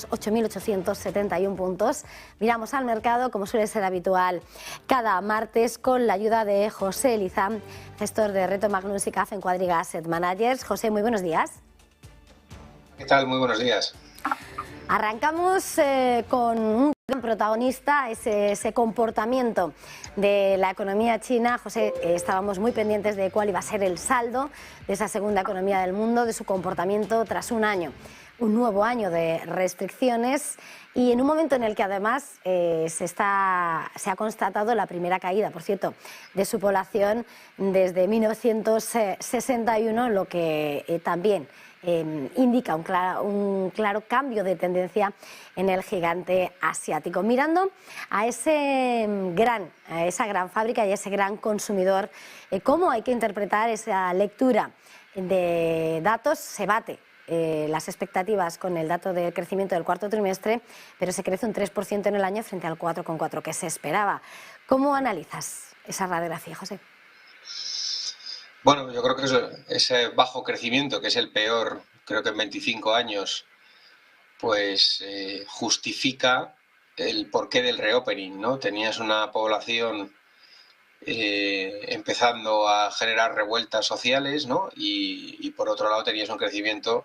8.871 puntos. Miramos al mercado, como suele ser habitual, cada martes con la ayuda de José Lizán, gestor de Reto Magnus y CAF en Quadriga Asset Managers. José, muy buenos días. ¿Qué tal? Muy buenos días. Arrancamos con un gran protagonista, ese comportamiento de la economía china. José, estábamos muy pendientes de cuál iba a ser el saldo de esa segunda economía del mundo, de su comportamiento tras un nuevo año de restricciones y en un momento en el que además se ha constatado la primera caída, por cierto, de su población desde 1961, lo que también indica un claro cambio de tendencia en el gigante asiático. Mirando a esa gran fábrica y a ese gran consumidor, ¿cómo hay que interpretar esa lectura de datos? Se bate las expectativas con el dato de crecimiento del cuarto trimestre, pero se crece un 3% en el año frente al 4,4% que se esperaba. ¿Cómo analizas esa radiografía, José? Bueno, yo creo que ese bajo crecimiento, que es el peor, creo que en 25 años, pues justifica el porqué del reopening, ¿no? Tenías una población empezando a generar revueltas sociales, ¿no? Y por otro lado tenías un crecimiento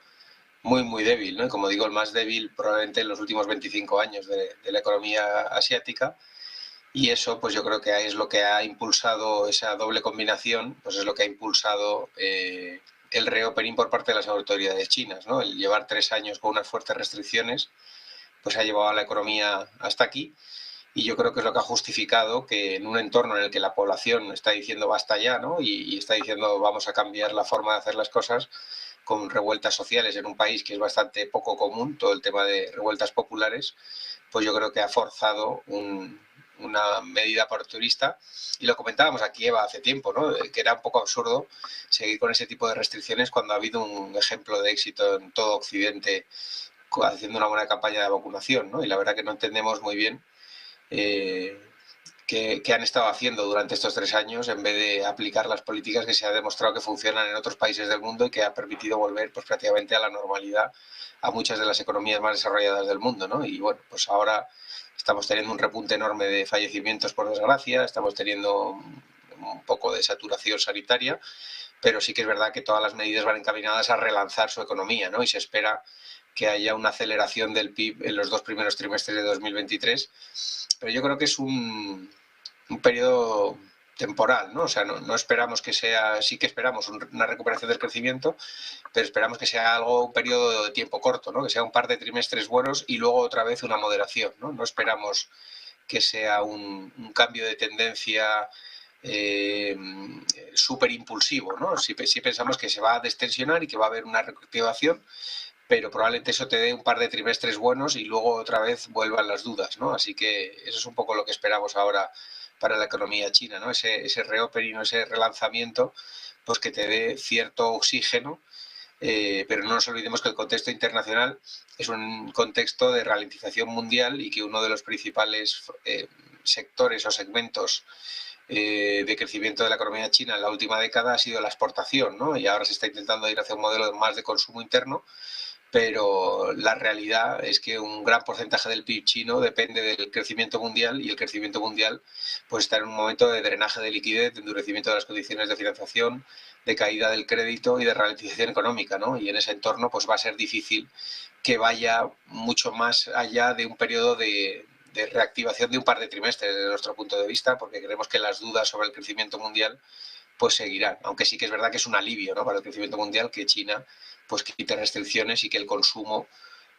muy débil, ¿no? Y como digo, el más débil probablemente en los últimos 25 años de la economía asiática. Y eso, pues yo creo que es lo que ha impulsado esa doble combinación, pues es lo que ha impulsado el reopening por parte de las autoridades chinas, ¿no? El llevar 3 años con unas fuertes restricciones, pues ha llevado a la economía hasta aquí. Y yo creo que es lo que ha justificado que en un entorno en el que la población está diciendo basta ya, ¿no? Y está diciendo vamos a cambiar la forma de hacer las cosas, con revueltas sociales en un país que es bastante poco común, todo el tema de revueltas populares, pues yo creo que ha forzado una medida oportunista. Y lo comentábamos aquí, Eva, hace tiempo, ¿no? Que era un poco absurdo seguir con ese tipo de restricciones cuando ha habido un ejemplo de éxito en todo Occidente haciendo una buena campaña de vacunación, ¿no? Y la verdad que no entendemos muy bien qué han estado haciendo durante estos 3 años en vez de aplicar las políticas que se ha demostrado que funcionan en otros países del mundo y que ha permitido volver pues prácticamente a la normalidad a muchas de las economías más desarrolladas del mundo, ¿no? Y bueno, pues ahora estamos teniendo un repunte enorme de fallecimientos, por desgracia, estamos teniendo un poco de saturación sanitaria, pero sí que es verdad que todas las medidas van encaminadas a relanzar su economía, ¿no? Y se espera que haya una aceleración del PIB en los 2 primeros trimestres de 2023, pero yo creo que es un periodo temporal, ¿no? O sea, no esperamos que sea, sí que esperamos una recuperación del crecimiento, pero esperamos que sea un periodo de tiempo corto, ¿no? Que sea un par de trimestres buenos y luego otra vez una moderación, ¿no? No esperamos que sea un cambio de tendencia súper impulsivo, ¿no? Sí pensamos que se va a destensionar y que va a haber una reactivación, pero probablemente eso te dé un par de trimestres buenos y luego otra vez vuelvan las dudas, ¿no? Así que eso es un poco lo que esperamos ahora para la economía china, ¿no? Ese reopening, ese relanzamiento, pues que te dé cierto oxígeno, pero no nos olvidemos que el contexto internacional es un contexto de ralentización mundial y que uno de los principales sectores o segmentos de crecimiento de la economía china en la última década ha sido la exportación, ¿no? Y ahora se está intentando ir hacia un modelo más de consumo interno, pero la realidad es que un gran porcentaje del PIB chino depende del crecimiento mundial y el crecimiento mundial pues está en un momento de drenaje de liquidez, de endurecimiento de las condiciones de financiación, de caída del crédito y de ralentización económica, ¿no? Y en ese entorno pues va a ser difícil que vaya mucho más allá de un periodo de reactivación de un par de trimestres desde nuestro punto de vista, porque creemos que las dudas sobre el crecimiento mundial pues seguirán, aunque sí que es verdad que es un alivio, ¿no? Para el crecimiento mundial que China pues quite restricciones y que el consumo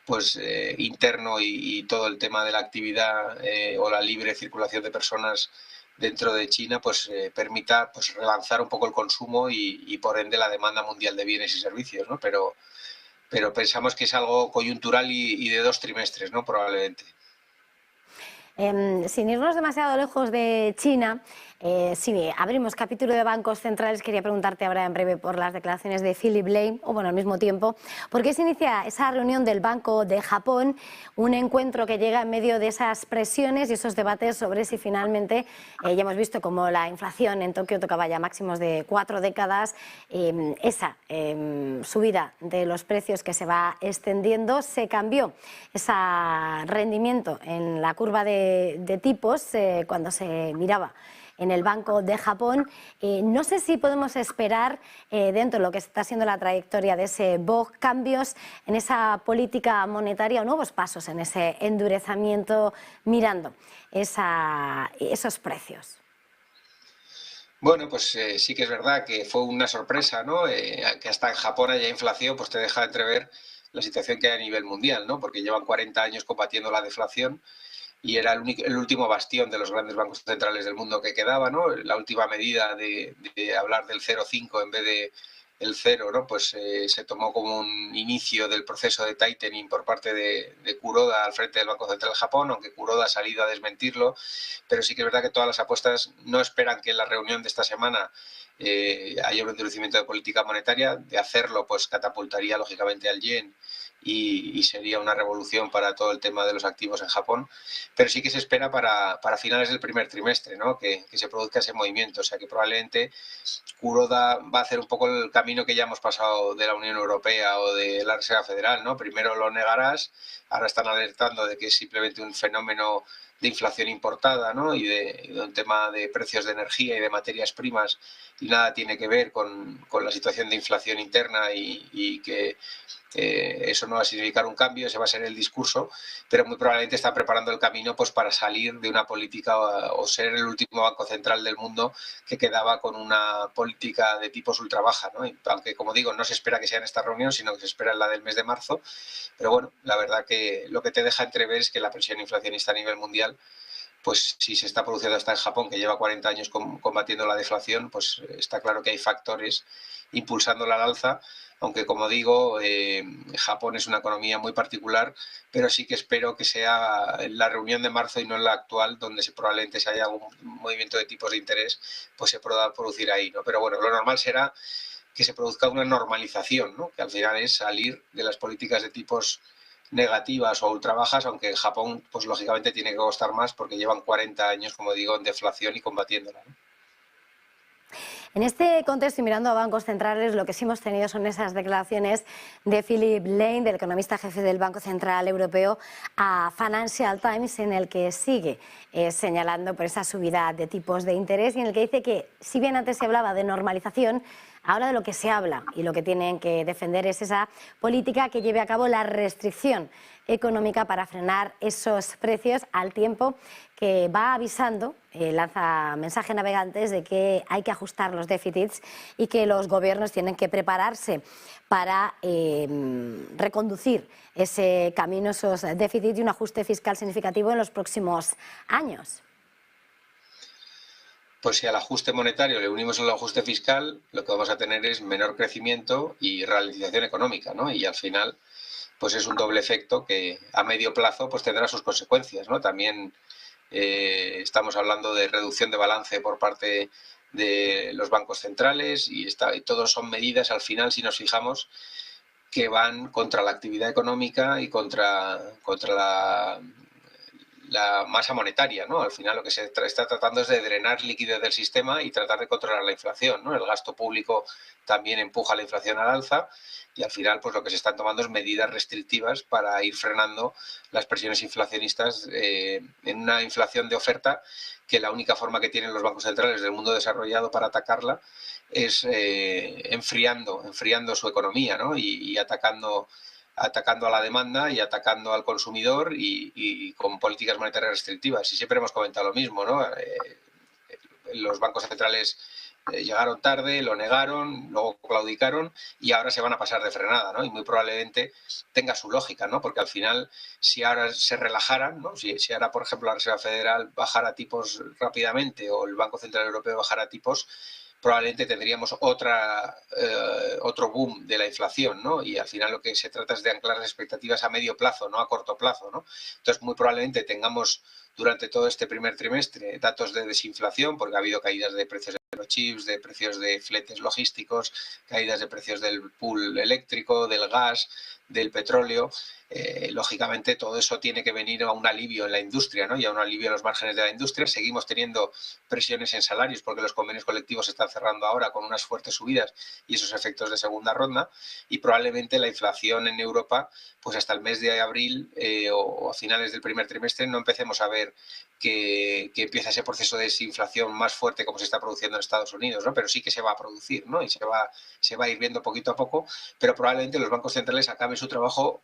pues interno y todo el tema de la actividad o la libre circulación de personas dentro de China pues permita pues relanzar un poco el consumo y por ende la demanda mundial de bienes y servicios, ¿no? Pero pensamos que es algo coyuntural y de 2 trimestres, ¿no? Probablemente. Sin irnos demasiado lejos de China, Sí, abrimos capítulo de bancos centrales. Quería preguntarte ahora en breve por las declaraciones de Philip Lane, o bueno, al mismo tiempo, ¿por qué se inicia esa reunión del Banco de Japón, un encuentro que llega en medio de esas presiones y esos debates sobre si finalmente, ya hemos visto como la inflación en Tokio tocaba ya máximos de 4 décadas, esa subida de los precios que se va extendiendo, se cambió ese rendimiento en la curva de tipos cuando se miraba en el Banco de Japón. No sé si podemos esperar, dentro de lo que está siendo la trayectoria de ese BOJ, cambios en esa política monetaria o nuevos pasos en ese endurecimiento mirando esos precios. Bueno, pues sí que es verdad que fue una sorpresa, ¿no? Que hasta en Japón haya inflación, pues te deja entrever la situación que hay a nivel mundial, ¿no? Porque llevan 40 años combatiendo la deflación y era el último bastión de los grandes bancos centrales del mundo que quedaba, ¿no? La última medida de hablar del 0,5 en vez de el 0, ¿no? Pues se tomó como un inicio del proceso de tightening por parte de Kuroda al frente del Banco Central de Japón, aunque Kuroda ha salido a desmentirlo, pero sí que es verdad que todas las apuestas no esperan que en la reunión de esta semana haya un endurecimiento de política monetaria. De hacerlo, pues catapultaría lógicamente al yen y sería una revolución para todo el tema de los activos en Japón, pero sí que se espera para finales del primer trimestre, ¿no? Que se produzca ese movimiento, o sea que probablemente Kuroda va a hacer un poco el camino que ya hemos pasado de la Unión Europea o de la Reserva Federal, ¿no? Primero lo negarás, ahora están alertando de que es simplemente un fenómeno de inflación importada, ¿no? Y de un tema de precios de energía y de materias primas, y nada tiene que ver con la situación de inflación interna y que eso no va a significar un cambio, ese va a ser el discurso, pero muy probablemente está preparando el camino pues para salir de una política o ser el último banco central del mundo que quedaba con una política de tipos ultra baja, ¿no? Y aunque, como digo, no se espera que sea en esta reunión, sino que se espera en la del mes de marzo, pero bueno, la verdad que lo que te deja entrever es que la presión inflacionista a nivel mundial, pues si se está produciendo hasta en Japón, que lleva 40 años combatiendo la deflación, pues está claro que hay factores impulsándola al alza, aunque como digo, Japón es una economía muy particular, pero sí que espero que sea en la reunión de marzo y no en la actual, donde probablemente si haya algún movimiento de tipos de interés, pues se pueda producir ahí, ¿no? Pero bueno, lo normal será que se produzca una normalización, ¿no? Que al final es salir de las políticas de tipos negativas o ultra bajas, aunque en Japón, pues lógicamente tiene que costar más porque llevan 40 años, como digo, en deflación y combatiéndola, ¿no? En este contexto y mirando a bancos centrales, lo que sí hemos tenido son esas declaraciones de Philip Lane, del economista jefe del Banco Central Europeo, a Financial Times, en el que sigue señalando por esa subida de tipos de interés y en el que dice que, si bien antes se hablaba de normalización, ahora de lo que se habla y lo que tienen que defender es esa política que lleve a cabo la restricción económica para frenar esos precios, al tiempo que va avisando, lanza mensaje a navegantes de que hay que ajustar los déficits y que los gobiernos tienen que prepararse para reconducir ese camino, esos déficits y un ajuste fiscal significativo en los próximos años. Pues si al ajuste monetario le unimos el ajuste fiscal, lo que vamos a tener es menor crecimiento y ralentización económica, ¿no? Y al final, pues es un doble efecto que a medio plazo pues tendrá sus consecuencias, ¿no? También estamos hablando de reducción de balance por parte de los bancos centrales y todos son medidas, al final, si nos fijamos, que van contra la actividad económica y contra la masa monetaria, ¿no? Al final lo que se está tratando es de drenar liquidez del sistema y tratar de controlar la inflación, ¿no? El gasto público también empuja la inflación al alza y al final pues lo que se están tomando es medidas restrictivas para ir frenando las presiones inflacionistas en una inflación de oferta, que la única forma que tienen los bancos centrales del mundo desarrollado para atacarla es enfriando su economía, ¿no? Y atacando a la demanda y atacando al consumidor y con políticas monetarias restrictivas. Y siempre hemos comentado lo mismo, ¿no? Los bancos centrales llegaron tarde, lo negaron, luego claudicaron y ahora se van a pasar de frenada, ¿no? Y muy probablemente tenga su lógica, ¿no? Porque al final, si ahora se relajaran, ¿no? Si ahora, por ejemplo, la Reserva Federal bajara tipos rápidamente o el Banco Central Europeo bajara tipos, probablemente tendríamos otro boom de la inflación, ¿no? Y al final lo que se trata es de anclar las expectativas a medio plazo, no a corto plazo, ¿no? Entonces, muy probablemente tengamos durante todo este primer trimestre datos de desinflación, porque ha habido caídas de precios de los chips, de precios de fletes logísticos, caídas de precios del pool eléctrico, del gas, del petróleo. Lógicamente todo eso tiene que venir a un alivio en la industria, ¿no? Y a un alivio en los márgenes de la industria. Seguimos teniendo presiones en salarios porque los convenios colectivos se están cerrando ahora con unas fuertes subidas y esos efectos de segunda ronda, y probablemente la inflación en Europa, pues hasta el mes de abril o a finales del primer trimestre no empecemos a ver que empieza ese proceso de desinflación más fuerte como se está produciendo en Estados Unidos, ¿no? Pero sí que se va a producir, ¿no? Y se va a ir viendo poquito a poco, pero probablemente los bancos centrales acaben su trabajo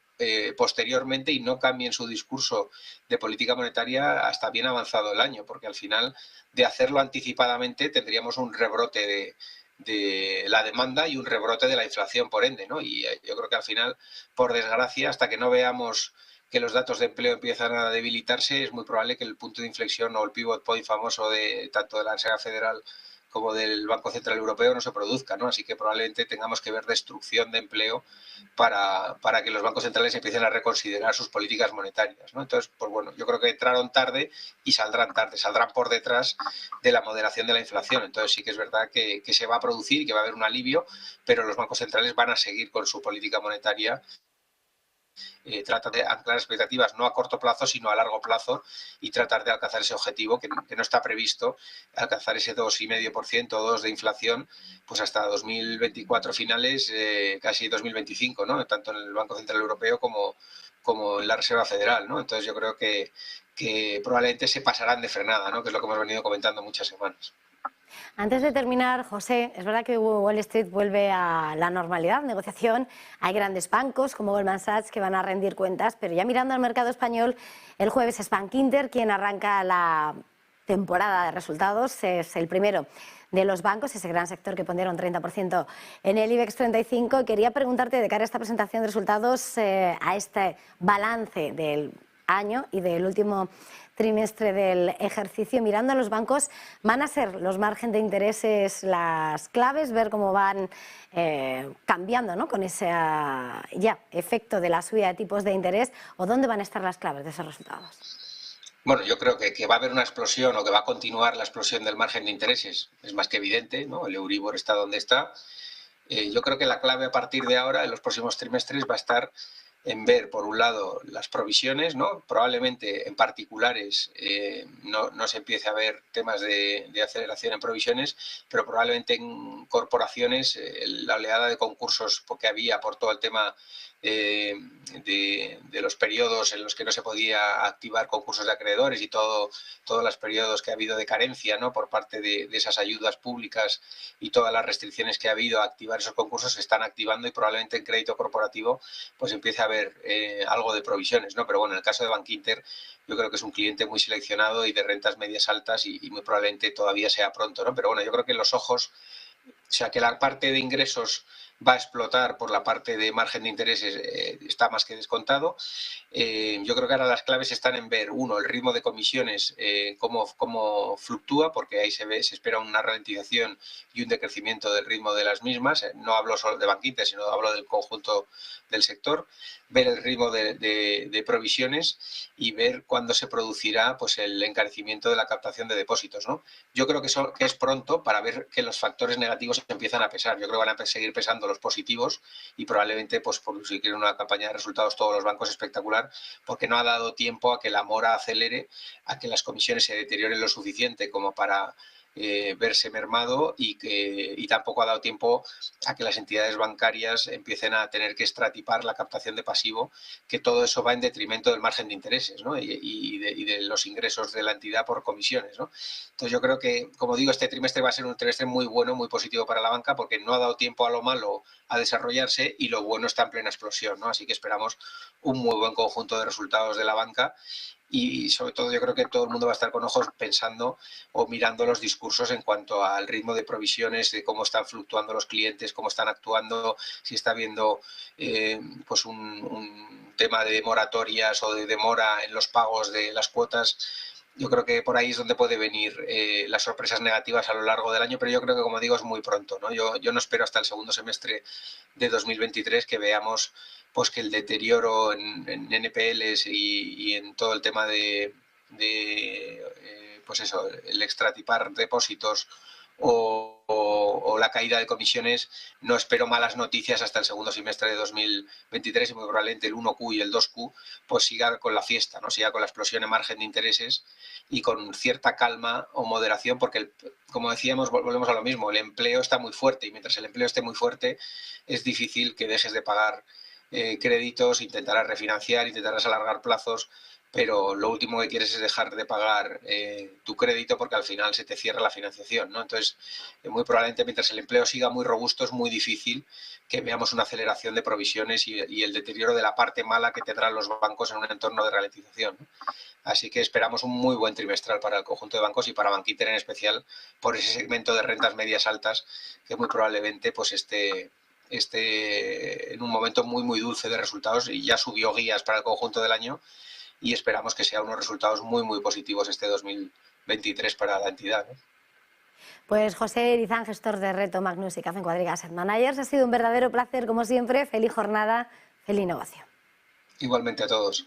posteriormente y no cambien su discurso de política monetaria hasta bien avanzado el año, porque al final de hacerlo anticipadamente tendríamos un rebrote de la demanda y un rebrote de la inflación por ende, ¿no? Y yo creo que al final, por desgracia, hasta que no veamos que los datos de empleo empiezan a debilitarse, es muy probable que el punto de inflexión o el pivot point famoso de tanto de la Reserva Federal como del Banco Central Europeo no se produzca, ¿no? Así que probablemente tengamos que ver destrucción de empleo para que los bancos centrales empiecen a reconsiderar sus políticas monetarias, ¿no? Entonces, pues bueno, yo creo que entraron tarde y saldrán tarde, saldrán por detrás de la moderación de la inflación. Entonces sí que es verdad que se va a producir y que va a haber un alivio, pero los bancos centrales van a seguir con su política monetaria. Trata de anclar expectativas no a corto plazo, sino a largo plazo y tratar de alcanzar ese objetivo que no está previsto, alcanzar ese 2,5% o 2% de inflación, pues hasta 2024 finales, casi 2025, ¿no? Tanto en el Banco Central Europeo como en la Reserva Federal, ¿no? Entonces yo creo que probablemente se pasarán de frenada, ¿no? Que es lo que hemos venido comentando muchas semanas. Antes de terminar, José, es verdad que Wall Street vuelve a la normalidad, negociación. Hay grandes bancos como Goldman Sachs que van a rendir cuentas, pero ya mirando al mercado español, el jueves es Bankinter quien arranca la temporada de resultados. Es el primero de los bancos, ese gran sector que pondera un 30% en el IBEX 35. Quería preguntarte, de cara a esta presentación de resultados, a este balance del año y del último trimestre del ejercicio, mirando a los bancos, ¿van a ser los márgenes de intereses las claves? Ver cómo van cambiando, ¿no? Con ese efecto de la subida de tipos de interés, o dónde van a estar las claves de esos resultados. Bueno, yo creo que va a haber una explosión o que va a continuar la explosión del margen de intereses. Es más que evidente, ¿no? El Euribor está donde está. Yo creo que la clave a partir de ahora, en los próximos trimestres, va a estar en ver, por un lado, las provisiones, ¿no? Probablemente en particulares no se empiece a ver temas de aceleración en provisiones, pero probablemente en corporaciones la oleada de concursos que había por todo el tema de los periodos en los que no se podía activar concursos de acreedores y todos los periodos que ha habido de carencia, ¿no? Por parte de esas ayudas públicas y todas las restricciones que ha habido a activar esos concursos se están activando, y probablemente en crédito corporativo pues empiece a haber algo de provisiones, ¿no? Pero bueno, en el caso de Bankinter yo creo que es un cliente muy seleccionado y de rentas medias altas y muy probablemente todavía sea pronto, ¿no? Pero bueno, yo creo que los ojos, o sea, que la parte de ingresos va a explotar por la parte de margen de intereses está más que descontado. Yo creo que ahora las claves están en ver, uno, el ritmo de comisiones, cómo fluctúa, porque ahí se espera una ralentización y un decrecimiento del ritmo de las mismas. No hablo solo de Bankinter, sino hablo del conjunto del sector. Ver el ritmo de provisiones y ver cuándo se producirá pues el encarecimiento de la captación de depósitos, ¿no? Yo creo que es pronto para ver que los factores negativos empiezan a pesar. Yo creo que van a seguir pesando los positivos y probablemente, pues por si quieren una campaña de resultados todos los bancos espectacular, porque no ha dado tiempo a que la mora acelere, a que las comisiones se deterioren lo suficiente como para verse mermado, y tampoco ha dado tiempo a que las entidades bancarias empiecen a tener que extratipar la captación de pasivo, que todo eso va en detrimento del margen de intereses, ¿no? y de los ingresos de la entidad por comisiones, ¿no? Entonces yo creo que, como digo, este trimestre va a ser un trimestre muy bueno, muy positivo para la banca, porque no ha dado tiempo a lo malo a desarrollarse y lo bueno está en plena explosión, ¿no? Así que esperamos un muy buen conjunto de resultados de la banca. Y sobre todo yo creo que todo el mundo va a estar con ojos pensando o mirando los discursos en cuanto al ritmo de provisiones, de cómo están fluctuando los clientes, cómo están actuando, si está habiendo pues un tema de moratorias o de demora en los pagos de las cuotas. Yo creo que por ahí es donde puede venir las sorpresas negativas a lo largo del año, pero yo creo que, como digo, es muy pronto, ¿no? Yo no espero hasta el segundo semestre de 2023 que veamos pues que el deterioro en NPLs y en todo el tema pues eso, el extratipar depósitos o la caída de comisiones. No espero malas noticias hasta el segundo semestre de 2023 y muy probablemente el 1Q y el 2Q pues siga con la fiesta, ¿no? Siga con la explosión en margen de intereses y con cierta calma o moderación, porque como decíamos, volvemos a lo mismo, el empleo está muy fuerte y mientras el empleo esté muy fuerte es difícil que dejes de pagar créditos, intentarás refinanciar, intentarás alargar plazos, pero lo último que quieres es dejar de pagar tu crédito porque al final se te cierra la financiación, ¿no? Entonces, muy probablemente mientras el empleo siga muy robusto es muy difícil que veamos una aceleración de provisiones y el deterioro de la parte mala que tendrán los bancos en un entorno de ralentización, ¿no? Así que esperamos un muy buen trimestral para el conjunto de bancos y para Bankinter en especial por ese segmento de rentas medias altas que muy probablemente pues esté en un momento muy dulce de resultados y ya subió guías para el conjunto del año y esperamos que sea unos resultados muy positivos este 2023 para la entidad, ¿no? Pues José Erizán, gestor de Reto Magnus y Café en Cuadriga Asset Managers, ha sido un verdadero placer, como siempre. Feliz jornada, feliz negocio. Igualmente a todos.